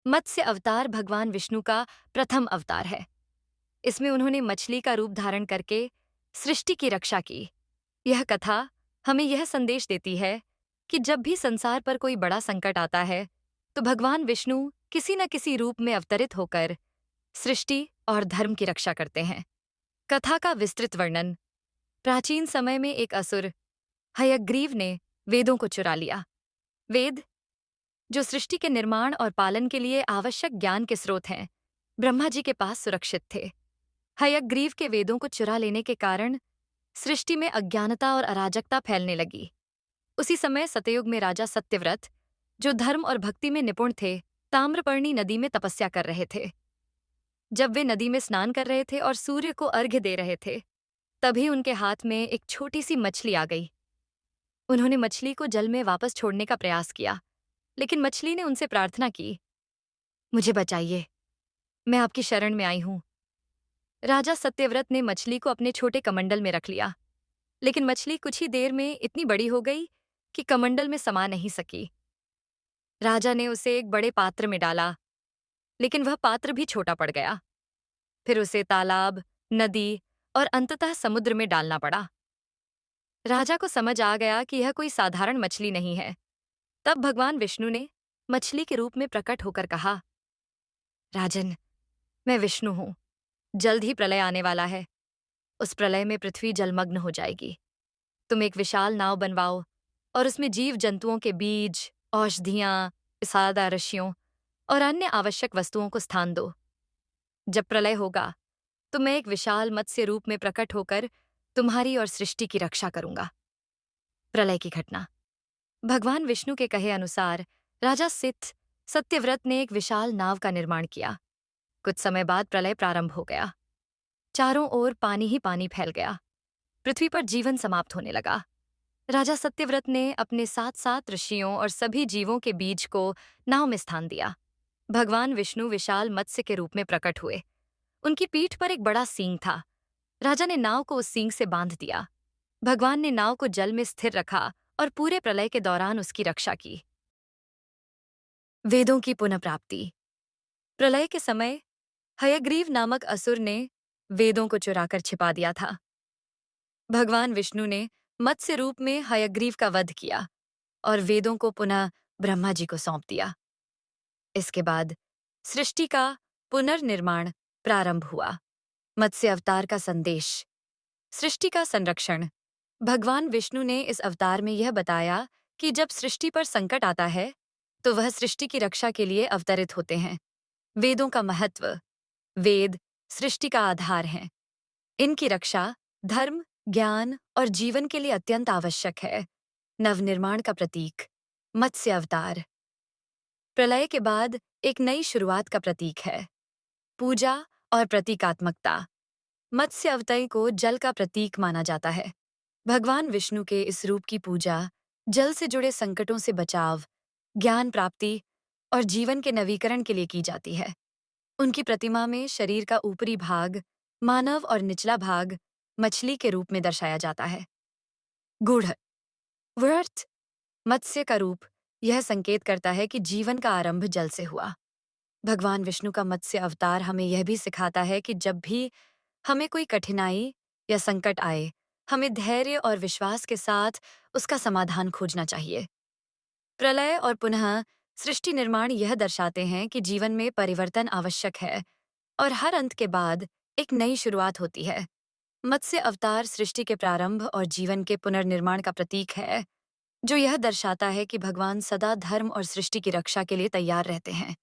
मत्स्य अवतार भगवान विष्णु का प्रथम अवतार है। इसमें उन्होंने मछली का रूप धारण करके सृष्टि की रक्षा की। यह कथा हमें यह संदेश देती है कि जब भी संसार पर कोई बड़ा संकट आता है, तो भगवान विष्णु किसी न किसी रूप में अवतरित होकर सृष्टि और धर्म की रक्षा करते हैं। कथा का विस्तृत वर्णन। प्राचीन समय में एक असुर हयग्रीव ने वेदों को चुरा लिया। वेद, जो सृष्टि के निर्माण और पालन के लिए आवश्यक ज्ञान के स्रोत हैं, ब्रह्मा जी के पास सुरक्षित थे। हयग्रीव के वेदों को चुरा लेने के कारण सृष्टि में अज्ञानता और अराजकता फैलने लगी। उसी समय सतयुग में राजा सत्यव्रत, जो धर्म और भक्ति में निपुण थे, ताम्रपर्णी नदी में तपस्या कर रहे थे। जब वे नदी में स्नान कर रहे थे और सूर्य को अर्घ्य दे रहे थे, तभी उनके हाथ में एक छोटी सी मछली आ गई। उन्होंने मछली को जल में वापस छोड़ने का प्रयास किया, लेकिन मछली ने उनसे प्रार्थना की, मुझे बचाइए, मैं आपकी शरण में आई हूं। राजा सत्यव्रत ने मछली को अपने छोटे कमंडल में रख लिया, लेकिन मछली कुछ ही देर में इतनी बड़ी हो गई कि कमंडल में समा नहीं सकी। राजा ने उसे एक बड़े पात्र में डाला, लेकिन वह पात्र भी छोटा पड़ गया। फिर उसे तालाब, नदी और अंततः समुद्र में डालना पड़ा। राजा को समझ आ गया कि यह कोई साधारण मछली नहीं है। तब भगवान विष्णु ने मछली के रूप में प्रकट होकर कहा, राजन, मैं विष्णु हूं। जल्द ही प्रलय आने वाला है। उस प्रलय में पृथ्वी जलमग्न हो जाएगी। तुम एक विशाल नाव बनवाओ और उसमें जीव जंतुओं के बीज, औषधियां, सादा रस्सियों और अन्य आवश्यक वस्तुओं को स्थान दो। जब प्रलय होगा, तो मैं एक विशाल मत्स्य रूप में प्रकट होकर तुम्हारी और सृष्टि की रक्षा करूंगा। प्रलय की घटना। भगवान विष्णु के कहे अनुसार राजा सिद्ध सत्यव्रत ने एक विशाल नाव का निर्माण किया। कुछ समय बाद प्रलय प्रारंभ हो गया। चारों ओर पानी ही पानी फैल गया। पृथ्वी पर जीवन समाप्त होने लगा। राजा सत्यव्रत ने अपने साथ साथ ऋषियों और सभी जीवों के बीज को नाव में स्थान दिया। भगवान विष्णु विशाल मत्स्य के रूप में प्रकट हुए। उनकी पीठ पर एक बड़ा सींग था। राजा ने नाव को उस सींग से बांध दिया। भगवान ने नाव को जल में स्थिर रखा और पूरे प्रलय के दौरान उसकी रक्षा की। वेदों की पुनः प्राप्ति। प्रलय के समय हयग्रीव नामक असुर ने वेदों को चुराकर छिपा दिया था। भगवान विष्णु ने मत्स्य रूप में हयग्रीव का वध किया और वेदों को पुनः ब्रह्मा जी को सौंप दिया। इसके बाद सृष्टि का पुनर्निर्माण प्रारंभ हुआ। मत्स्य अवतार का संदेश। सृष्टि का संरक्षण। भगवान विष्णु ने इस अवतार में यह बताया कि जब सृष्टि पर संकट आता है, तो वह सृष्टि की रक्षा के लिए अवतरित होते हैं। वेदों का महत्व। वेद सृष्टि का आधार हैं। इनकी रक्षा धर्म, ज्ञान और जीवन के लिए अत्यंत आवश्यक है। नवनिर्माण का प्रतीक। मत्स्य अवतार प्रलय के बाद एक नई शुरुआत का प्रतीक है। पूजा और प्रतीकात्मकता। मत्स्य अवतार को जल का प्रतीक माना जाता है। भगवान विष्णु के इस रूप की पूजा जल से जुड़े संकटों से बचाव, ज्ञान प्राप्ति और जीवन के नवीकरण के लिए की जाती है। उनकी प्रतिमा में शरीर का ऊपरी भाग मानव और निचला भाग मछली के रूप में दर्शाया जाता है। गूढ़ व्यर्थ मत्स्य का रूप यह संकेत करता है कि जीवन का आरंभ जल से हुआ। भगवान विष्णु का मत्स्य अवतार हमें यह भी सिखाता है कि जब भी हमें कोई कठिनाई या संकट आए, हमें धैर्य और विश्वास के साथ उसका समाधान खोजना चाहिए। प्रलय और पुनः सृष्टि निर्माण यह दर्शाते हैं कि जीवन में परिवर्तन आवश्यक है और हर अंत के बाद एक नई शुरुआत होती है। मत्स्य अवतार सृष्टि के प्रारंभ और जीवन के पुनर्निर्माण का प्रतीक है, जो यह दर्शाता है कि भगवान सदा धर्म और सृष्टि की रक्षा के लिए तैयार रहते हैं।